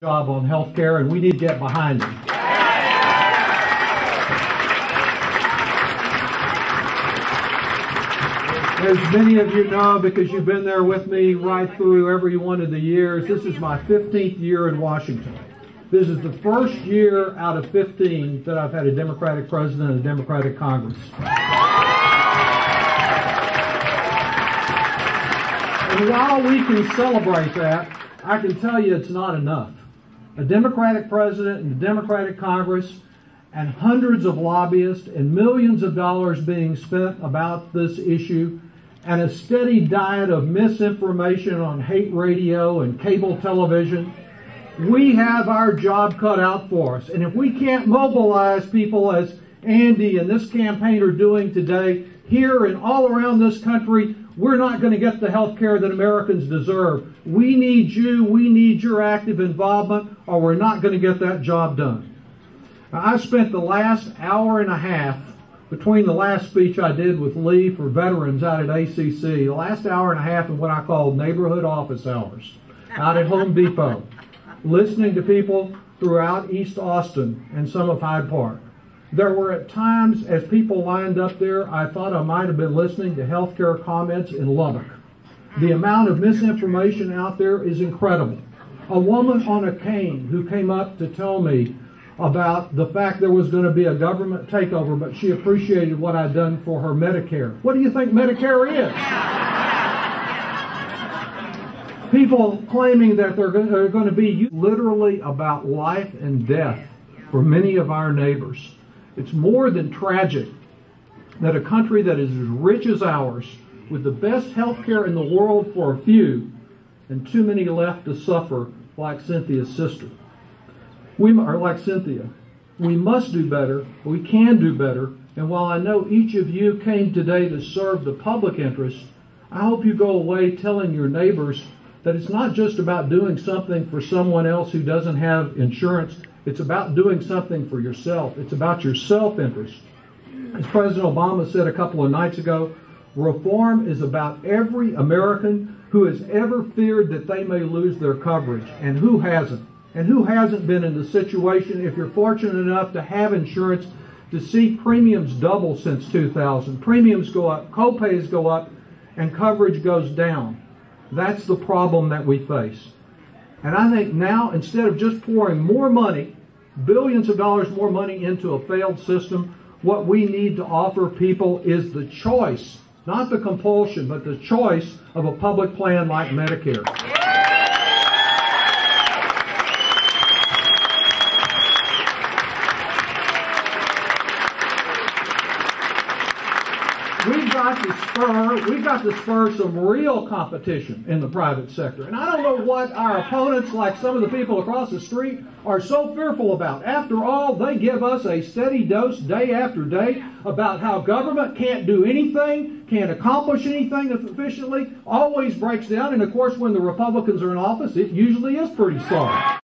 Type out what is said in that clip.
job on health care, and we need to get behind him. As many of you know, because you've been there with me right through every one of the years, this is my 15th year in Washington. This is the first year out of 15 that I've had a Democratic president and a Democratic Congress. And while we can celebrate that, I can tell you it's not enough. A Democratic president and a Democratic Congress and hundreds of lobbyists and millions of dollars being spent about this issue and a steady diet of misinformation on hate radio and cable television, we have our job cut out for us. And if we can't mobilize people as Andy and this campaign are doing today, here and all around this country, we're not going to get the health care that Americans deserve. We need you, we need your active involvement, or we're not going to get that job done. Now, I spent the last hour and a half between the last speech I did with Lee for veterans out at ACC, the last hour and a half in what I call neighborhood office hours, out at Home Depot, listening to people throughout East Austin and some of Hyde Park. There were at times, as people lined up there, I thought I might have been listening to healthcare comments in Lubbock. The amount of misinformation out there is incredible. A woman on a cane who came up to tell me about the fact there was going to be a government takeover, but she appreciated what I'd done for her Medicare. What do you think Medicare is? People claiming that they're going to be literally about life and death for many of our neighbors. It's more than tragic that a country that is as rich as ours, with the best health care in the world for a few, and too many left to suffer like Cynthia's sister. We must do better, we can do better, and while I know each of you came today to serve the public interest, I hope you go away telling your neighbors that it's not just about doing something for someone else who doesn't have insurance. It's about doing something for yourself. It's about your self-interest. As President Obama said a couple of nights ago, reform is about every American who has ever feared that they may lose their coverage, and who hasn't. And who hasn't been in the situation, if you're fortunate enough to have insurance, to see premiums double since 2000. Premiums go up, co-pays go up, and coverage goes down. That's the problem that we face. And I think now, instead of just pouring more money, billions of dollars more money into a failed system, what we need to offer people is the choice, not the compulsion, but the choice of a public plan like Medicare. We've got to spur some real competition in the private sector. And I don't know what our opponents, like some of the people across the street, are so fearful about. After all, they give us a steady dose day after day about how government can't do anything, can't accomplish anything efficiently, always breaks down. And of course, when the Republicans are in office, it usually is pretty sorry.